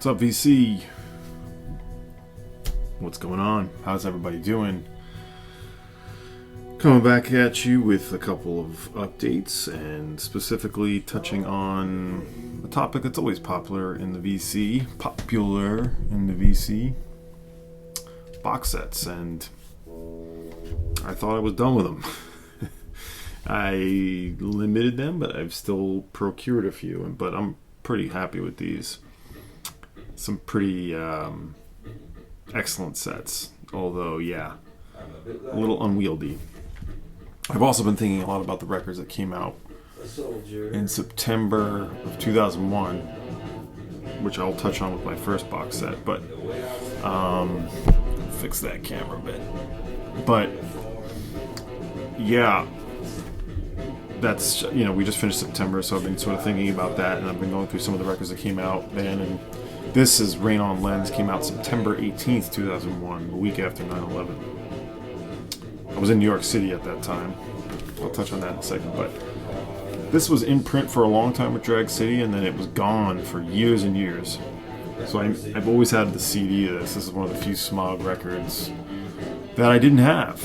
up, VC? What's going on? How's everybody doing? Coming back at you with a couple of updates and specifically touching on a topic that's always popular in the VC. Box sets, and I thought I was done with them. I limited them, but I've still procured a few, but I'm pretty happy with these. Some pretty excellent sets, although, yeah, a little unwieldy. I've also been thinking a lot about the records that came out in September of 2001, which I'll touch on with my first box set, but fix that camera a bit. But yeah, that's, we just finished September, so I've been sort of thinking about that, and I've been going through some of the records that came out then, and this is Rain on Lens, came out September 18th, 2001, a week after 9/11. I was in New York City at that time. I'll touch on that in a second, but this was in print for a long time with Drag City, and then it was gone for years and years. So I've always had the CD of this. This is one of the few Smog records that I didn't have.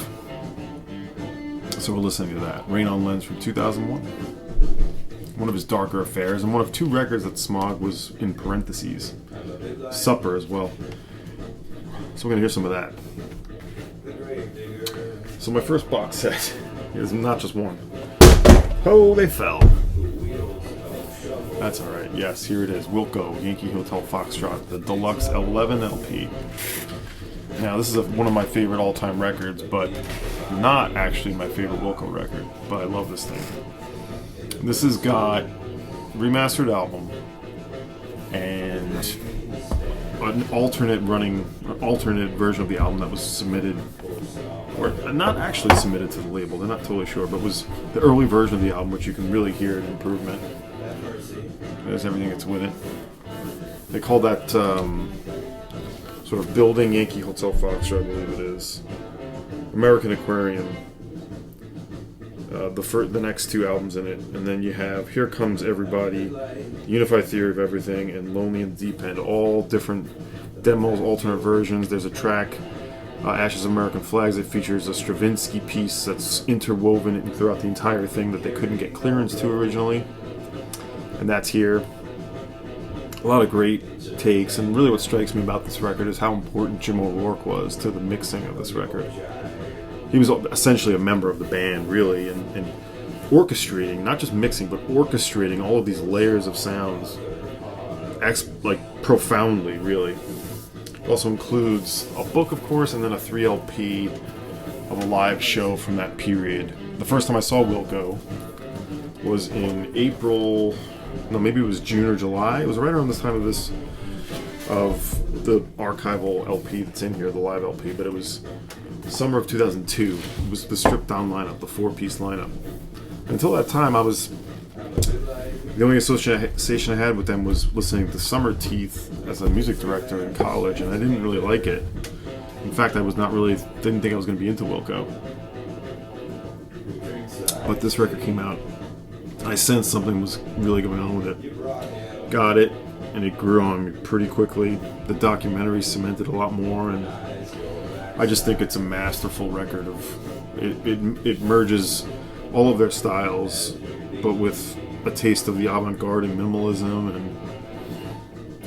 So we're listening to that. Rain on Lens from 2001. One of his darker affairs, and one of two records that Smog was in parentheses. Supper as well. So we're going to hear some of that. So my first box set is not just one. Oh, they fell. That's alright. Yes, here it is. Wilco, Yankee Hotel Foxtrot, the Deluxe 11 LP. Now, this is one of my favorite all-time records, but not actually my favorite Wilco record. But I love this thing. This has got remastered album and an alternate version of the album that was submitted, or not actually submitted to the label, they're not totally sure, but was the early version of the album, which you can really hear an improvement. There's everything that's with it. They call that sort of Building Yankee Hotel Foxtrot, I believe it is. American Aquarium. The next two albums in it, and then you have Here Comes Everybody, Unified Theory of Everything, and Lonely in the Deep End, all different demos, alternate versions. There's a track, Ashes of American Flags, that features a Stravinsky piece that's interwoven throughout the entire thing that they couldn't get clearance to originally, and that's here. A lot of great takes, and really what strikes me about this record is how important Jim O'Rourke was to the mixing of this record. He was essentially a member of the band, really, and orchestrating, not just mixing, but orchestrating all of these layers of sounds, profoundly, really. It also includes a book, of course, and then a 3 LP of a live show from that period. The first time I saw Wilco was in maybe it was June or July. It was right around this time of the archival LP that's in here, the live LP, but it was summer of 2002. It was the stripped down lineup, the 4-piece lineup. Until that time, the only association I had with them was listening to Summer Teeth as a music director in college, and I didn't really like it. In fact, didn't think I was going to be into Wilco. But this record came out. I sensed something was really going on with it. Got it, and it grew on me pretty quickly. The documentary cemented a lot more, and I just think it's a masterful record it merges all of their styles, but with a taste of the avant-garde and minimalism and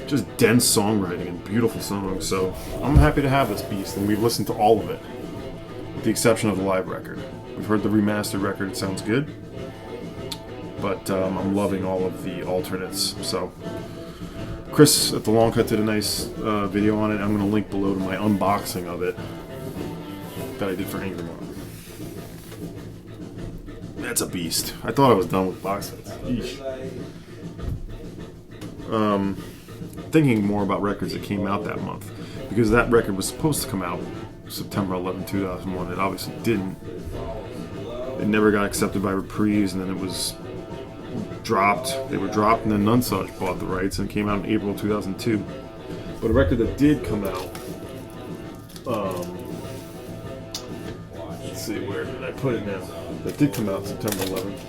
just dense songwriting and beautiful songs. So I'm happy to have this beast, and we've listened to all of it, with the exception of the live record. We've heard the remastered record, it sounds good, but I'm loving all of the alternates. So Chris at the Long Cut did a nice video on it. I'm going to link below to my unboxing of it that I did for Angry Mom. That's a beast. I thought I was done with box sets. Thinking more about records that came out that month, because that record was supposed to come out September 11, 2001. It obviously didn't. It never got accepted by Reprise, and then it was dropped. They were dropped, and then Nunsuch bought the rights, and it came out in April 2002. But a record that did come out, let's see, where did I put it now? That did come out September 11th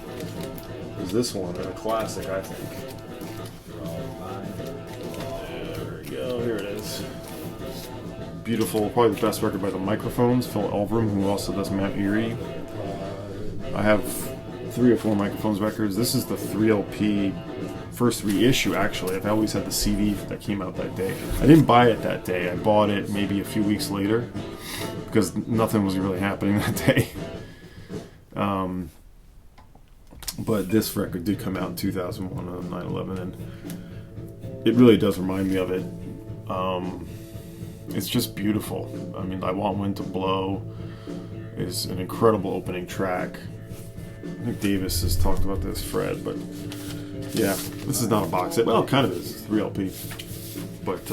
is this one, and a classic, I think. There we go. here it is. Beautiful, probably the best record by the Microphones, Phil Elverum, who also does Mount Erie. I have 3 or 4 Microphones records. This is the 3LP first reissue, actually. I've always had the CD that came out that day. I didn't buy it that day. I bought it maybe a few weeks later because nothing was really happening that day. But this record did come out in 2001 on 9/11, and it really does remind me of it. It's just beautiful. I mean, I Want Wind to Blow is an incredible opening track. I think Davis has talked about this, Fred, but yeah, this is not a box set. Well, it kind of is. It's 3LP. But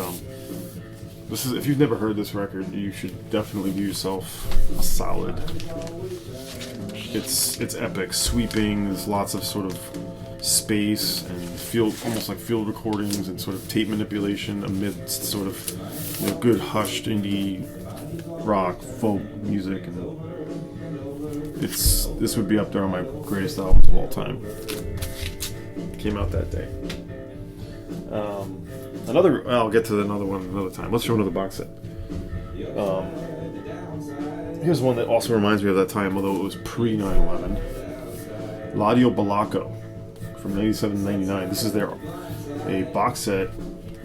this is, if you've never heard this record, you should definitely do yourself a solid. It's epic, sweeping. There's lots of sort of space and field, almost like field recordings and sort of tape manipulation amidst sort of, you know, good hushed indie rock, folk music, and this would be up there on my greatest albums of all time. Came out that day. I'll get to another one another time. Let's show another box set. Here's one that also reminds me of that time, although it was pre 9/11. Ladio Balaco from 97-99. This is a box set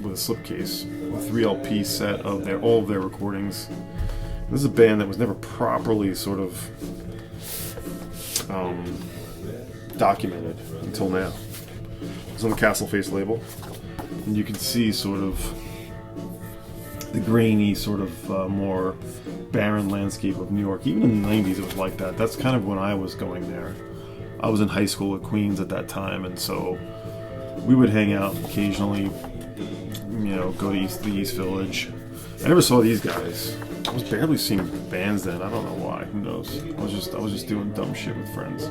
with a slipcase, a 3LP set of all of their recordings. This is a band that was never properly sort of documented until now. It's on the Castle Face label, and you can see sort of the grainy, sort of more barren landscape of New York. Even in the 90s it was like that. That's kind of when I was going there. I was in high school at Queens at that time, and so we would hang out occasionally, you know, go to the East Village. I never saw these guys. I was barely seeing bands then. I don't know why. Who knows? I was just doing dumb shit with friends.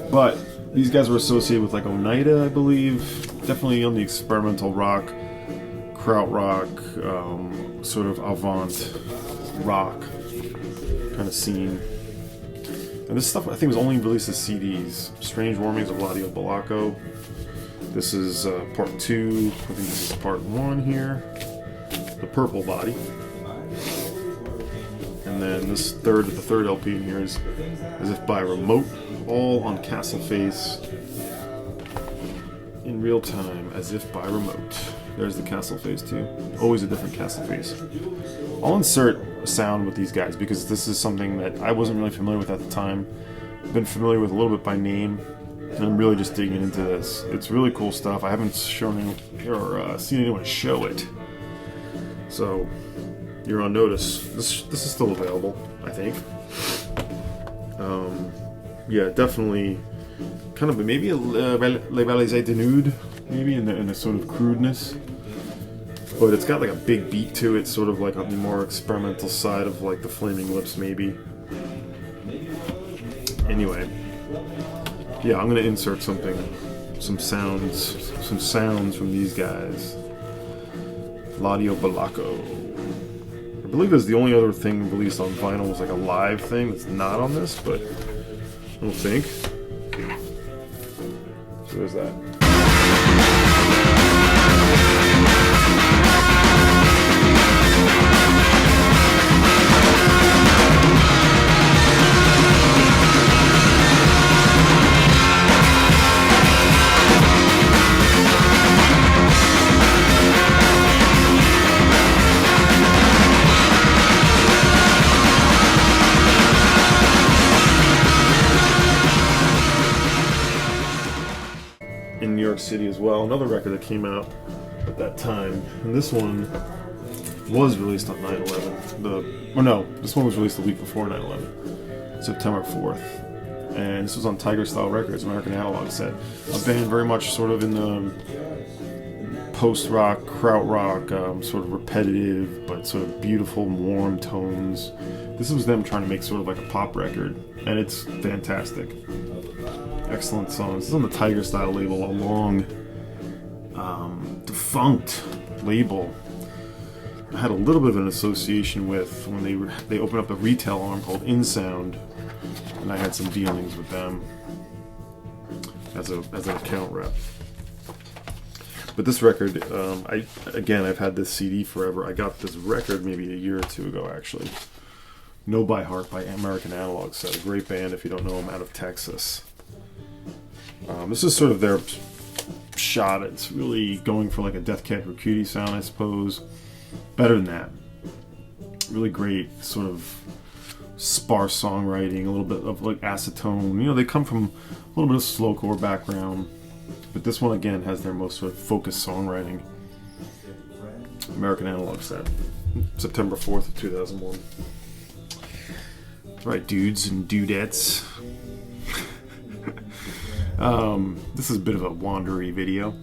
But these guys were associated with like Oneida, I believe. Definitely on the experimental rock, krautrock, sort of avant rock kind of scene. And this stuff I think was only released as CDs. Strange Warmings of Ladio Balaco. This is part 2. I think this is part 1 here. The Purple Body. And then the third LP in here is As If by Remote, all on Castle Face in real time, As If by Remote. There's the Castle Face too. Always a different Castle Face. I'll insert a sound with these guys because this is something that I wasn't really familiar with at the time. I've been familiar with a little bit by name, and I'm really just digging into this. It's really cool stuff. I haven't shown or seen anyone show it, so you're on notice. This is still available, I think. Yeah, definitely kind of maybe a Légalisé de Nude, maybe in the sort of crudeness, but it's got like a big beat to it, sort of like on the more experimental side of like the Flaming Lips, maybe. Anyway, yeah, I'm gonna insert some sounds from these guys. Ladio Balaco. I believe it's the only other thing released on vinyl was like a live thing that's not on this, but I don't think. So there's that. In New York City as well, another record that came out at that time, and this one was released on 9/11. This one was released the week before 9/11, September 4th, and this was on Tiger Style Records, American Analog set, a band very much sort of in the post-rock, krautrock, sort of repetitive but sort of beautiful, warm tones. This was them trying to make sort of like a pop record, and it's fantastic. Excellent songs. This is on the Tiger Style label, a long, defunct label. I had a little bit of an association with when they opened up a retail arm called InSound, and I had some dealings with them as an account rep. But this record, I've had this CD forever. I got this record maybe a year or two ago, actually. Know by Heart by American Analog Set, a great band if you don't know them, out of Texas. This is sort of their shot. It's really going for like a Death Cab for Cutie sound, I suppose. Better than that. Really great sort of sparse songwriting, a little bit of like acetone. You know, they come from a little bit of slowcore background, but this one again has their most sort of focused songwriting. American Analog Set, September 4th of 2001. Right, dudes and dudettes. This is a bit of a wandery video.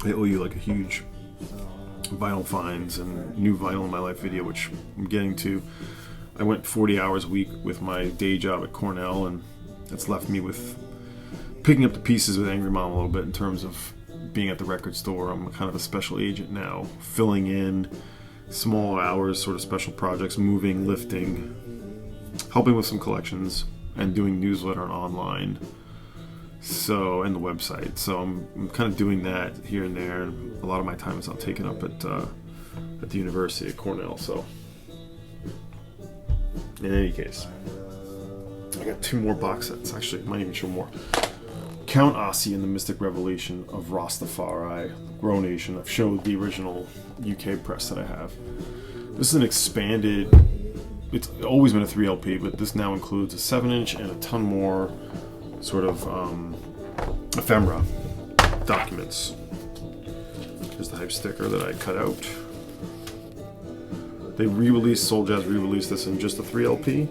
I owe you like a huge vinyl finds and new vinyl in my life video, which I'm getting to. I went 40 hours a week with my day job at Cornell, and that's left me with picking up the pieces with Angry Mom a little bit in terms of being at the record store. I'm kind of a special agent now, filling in small hours, sort of special projects, moving, lifting, helping with some collections, and doing newsletter and online, and the website. So I'm kind of doing that here and there. A lot of my time is now taken up at the university at Cornell. So in any case, I got 2 more box sets. Actually, I might even show more. Count Ossie and the Mystic Revelation of Rastafari, Grow Nation. I've showed the original UK press that I have. This is an expanded, it's always been a 3LP, but this now includes a 7-inch and a ton more sort of ephemera documents. Here's the hype sticker that I cut out. They re-released, Soul Jazz re-released this in just a 3LP.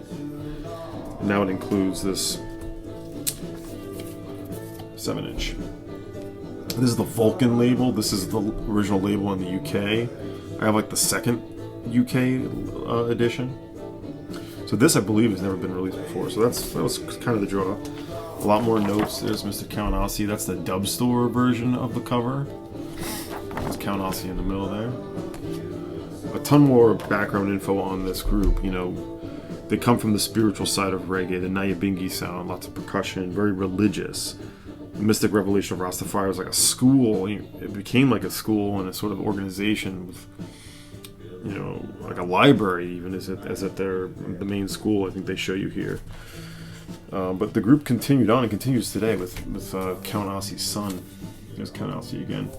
Now it includes this 7-inch. This is the Vulcan label. This is the original label in the UK. I have like the second UK edition. So this, I believe, has never been released before. So that was kind of the draw. A lot more notes. There's Mr. Count Ossie. That's the Dub Store version of the cover. There's Count Ossie in the middle there. A ton more background info on this group. You know, they come from the spiritual side of reggae, the Nyabingi sound, lots of percussion, very religious. The Mystic Revelation of Rastafari was like a school. It became like a school and a sort of organization with, you know, like a library even as at the main school. I think they show you here. But the group continued on and continues today with Count Ossie's son. There's Count Ossie again.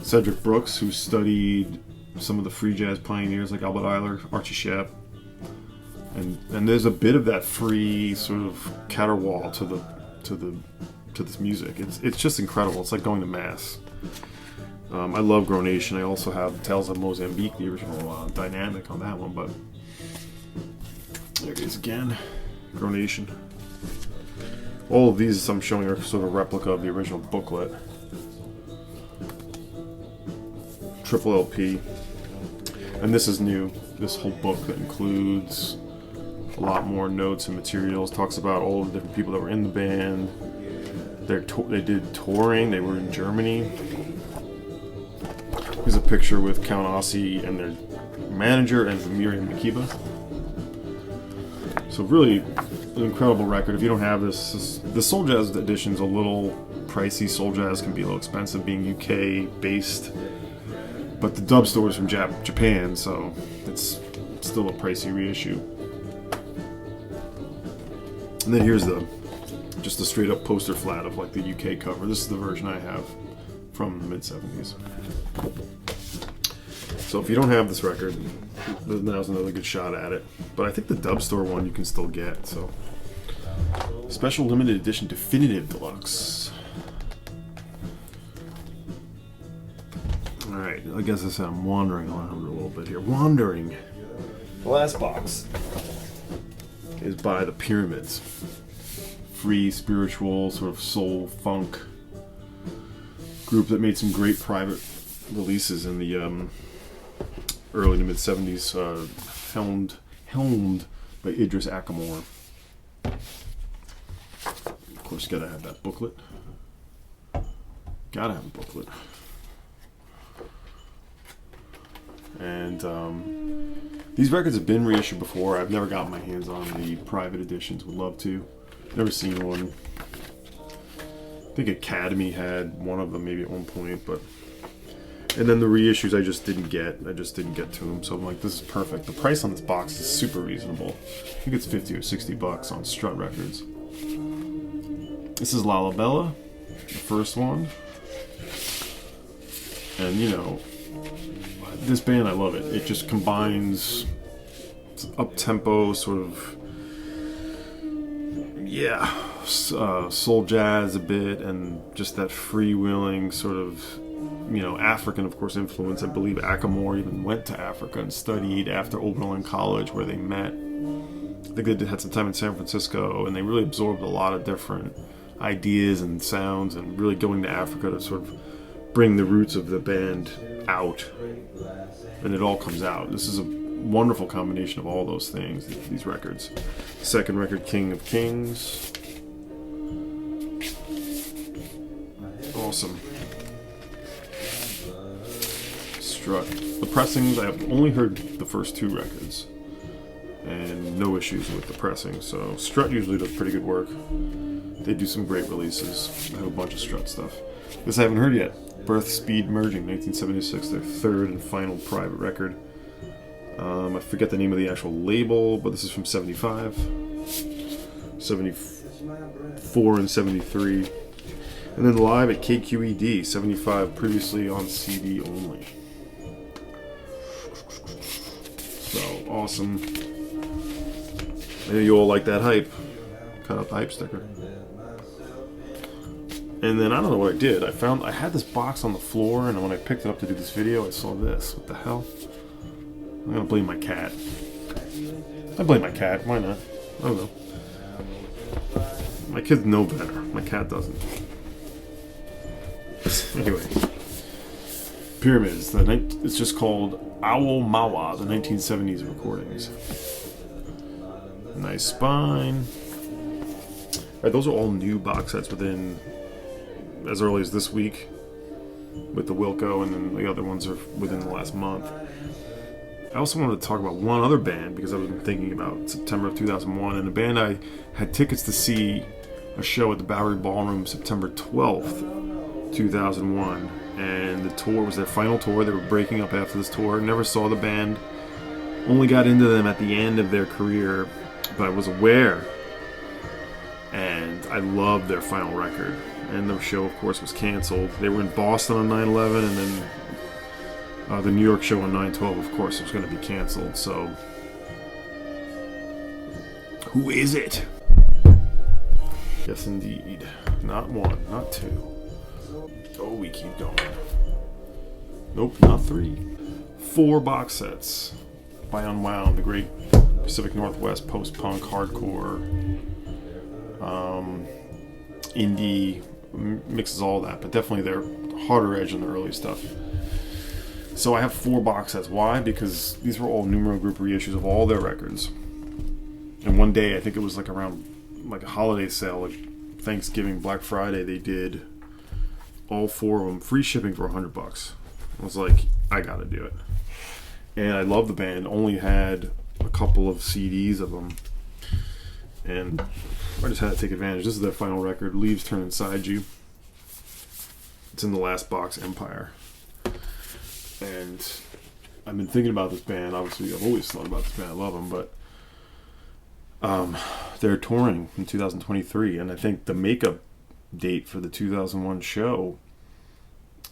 Cedric Brooks, who studied some of the free jazz pioneers like Albert Eiler, Archie Shepp. And there's a bit of that free sort of caterwaul to this music. It's just incredible. It's like going to mass. I love Grow Nation. I also have Tales of Mozambique, the original dynamic on that one, but there it is again. Grow Nation. All of these I'm showing are sort of a replica of the original booklet. Triple LP. And this is new. This whole book that includes a lot more notes and materials. Talks about all the different people that were in the band. They did touring. They were in Germany. Here's a picture with Count Ossie and their manager and Miriam Makeba. So really an incredible record. If you don't have this, the Soul Jazz edition's a little pricey. Soul Jazz can be a little expensive being UK based. But the dub store is from Japan, so it's still a pricey reissue. And then here's just a straight up poster flat of like the UK cover. This is the version I have from the mid-70s. So if you don't have this record, now's another good shot at it. But I think the dub store one you can still get. So special limited edition definitive deluxe. Alright, I guess I said I'm wandering around a little bit here. Wandering. The last box is by the Pyramids. Free, spiritual, sort of soul, funk group that made some great private releases in the early to mid-70s, helmed by Idris Akamor. Of course, you gotta have that booklet. Gotta have a booklet. And these records have been reissued before. I've never gotten my hands on the private editions. Would love to. Never seen one. think Academy had one of them maybe at one point, but. And then the reissues I just didn't get. I just didn't get to them. So I'm like, this is perfect. The price on this box is super reasonable. I think it's $50 or $60 on Strut Records. This is Lalabella, the first one. And you know, this band, I love it. It just combines up-tempo sort of, soul jazz a bit, and just that freewheeling sort of, you know, African, of course, influence. I believe Akamore even went to Africa and studied after Oberlin College, where they met. I think they had some time in San Francisco, and they really absorbed a lot of different ideas and sounds, and really going to Africa to sort of bring the roots of the band out. And it all comes out. This is a wonderful combination of all those things, these records. Second record, King of Kings. Awesome. Strut. The pressings, I've only heard the first two records, and no issues with the pressing. So Strut usually does pretty good work. They do some great releases. I have a bunch of Strut stuff. This I haven't heard yet. Birth Speed Merging, 1976, their third and final private record. I forget the name of the actual label, but this is from 75, 74, and 73. And then live at KQED, 75, previously on CD only. So, awesome. Maybe you all like that hype. Cut out the hype sticker. And then, I don't know what I did. I had this box on the floor, and when I picked it up to do this video, I saw this. What the hell? I'm gonna blame my cat. I blame my cat. Why not? I don't know. My kids know better. My cat doesn't. Anyway. Pyramids. It's just called Owl Mawa, the 1970s recordings. Nice spine. Alright, those are all new box sets within as early as this week with the Wilco, and then the other ones are within the last month. I also wanted to talk about one other band, because I've been thinking about September of 2001, and a band I had tickets to see a show at the Bowery Ballroom September 12th, 2001, and the tour was their final tour. They were breaking up after this tour. Never saw the band, only got into them at the end of their career, but I was aware, and I loved their final record. And the show, of course, was canceled. They were in Boston on 9/11, and then the New York show on 9/12, of course, was going to be canceled. So, who is it? Yes, indeed. Not one, not two. Oh, we keep going. Nope, not three. 4 box sets by Unwound, the great Pacific Northwest post-punk hardcore, indie, mixes all that, but definitely their harder edge in the early stuff. So I have 4 box sets. Why? Because these were all Numero Group reissues of all their records. And one day, I think it was like around like a holiday sale, like Thanksgiving, Black Friday, they did all 4 of them, free shipping for $100. I was like, I gotta do it. And I love the band. Only had a couple of CDs of them, and I just had to take advantage. This is their final record, Leaves Turn Inside You. It's in the last box, Empire. And I've been thinking about this band. Obviously, I've always thought about this band. I love them, but they're touring in 2023, and I think the makeup date for the 2001 show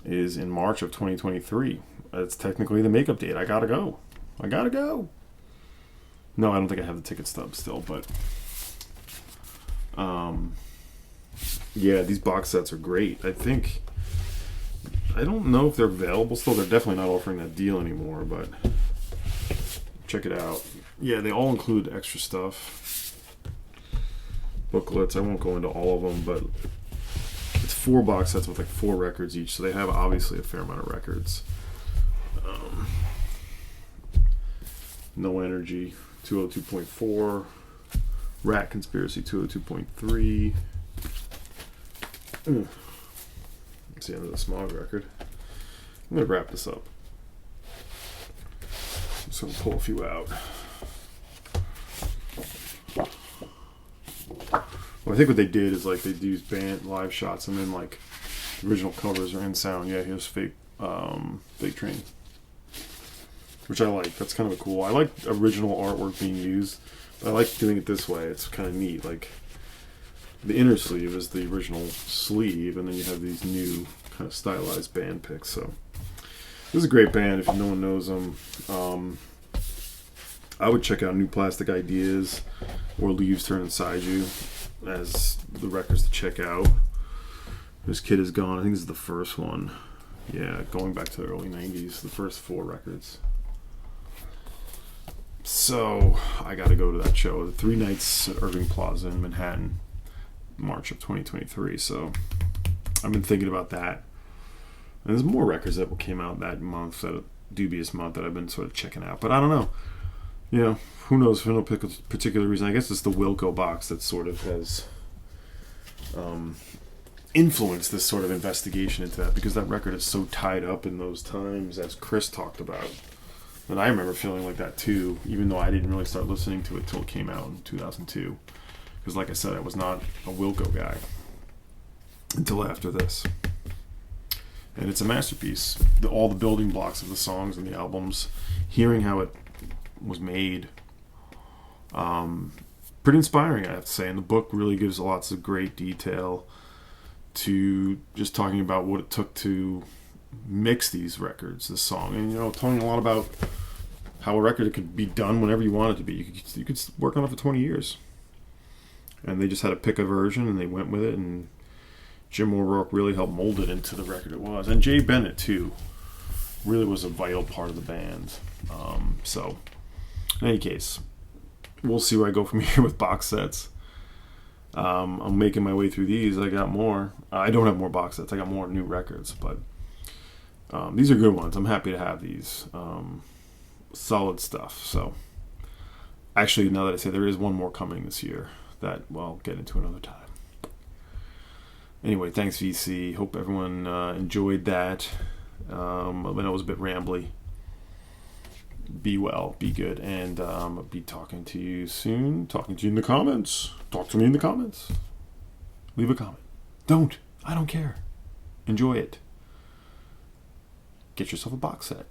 is in March of 2023. It's technically the makeup date. I gotta go. No, I don't think I have the ticket stub still, but yeah, these box sets are great. I don't know if they're available still. They're definitely not offering that deal anymore, but check it out. Yeah, they all include extra stuff. Booklets. I won't go into all of them, but it's 4 box sets with like 4 records each, so they have obviously a fair amount of records. No Energy, 202.4. Rat Conspiracy, 202.3. That's the end of the Smog record. I'm going to wrap this up. I'm just going to pull a few out. Well, I think what they did is like they used band live shots and then like the original covers are in sound. Yeah, here's Fake Train, which I like. That's kind of a cool. I like original artwork being used, but I like doing it this way. It's kind of neat. Like the inner sleeve is the original sleeve, and then you have these new kind of stylized band pics. So this is a great band if no one knows them. I would check out New Plastic Ideas or Leaves Turn Inside You as the records to check out. This Kid Is Gone, I think this is the first one. Yeah, going back to the early 90s, the first 4 records. So, I gotta go to that show. The 3 nights at Irving Plaza in Manhattan, March of 2023. So, I've been thinking about that. And there's more records that came out that month, that dubious month, that I've been sort of checking out. But I don't know. You know, who knows for no particular reason. I guess it's the Wilco box that sort of has influenced this sort of investigation into that, because that record is so tied up in those times, as Chris talked about. And I remember feeling like that too, even though I didn't really start listening to it till it came out in 2002. Because like I said, I was not a Wilco guy until after this. And it's a masterpiece. All the building blocks of the songs and the albums, hearing how it was made, pretty inspiring, I have to say. And the book really gives lots of great detail to just talking about what it took to mix these records, this song, and talking a lot about how a record could be done whenever you want it to be. You could work on it for 20 years, and they just had to pick a version and they went with it, and Jim O'Rourke really helped mold it into the record it was. And Jay Bennett too really was a vital part of the band. So in any case, we'll see where I go from here with box sets. I'm making my way through these. I got more. I don't have more box sets. I got more new records, but these are good ones. I'm happy to have these. Solid stuff. So actually, now that I say, there is one more coming this year that I'll get into another time. Anyway, thanks VC. Hope everyone enjoyed that. I know it was a bit rambly. Be well, be good, and I'll be talking to you soon. Talking to you in the comments. Talk to me in the comments. Leave a comment. Don't. I don't care. Enjoy it. Get yourself a box set.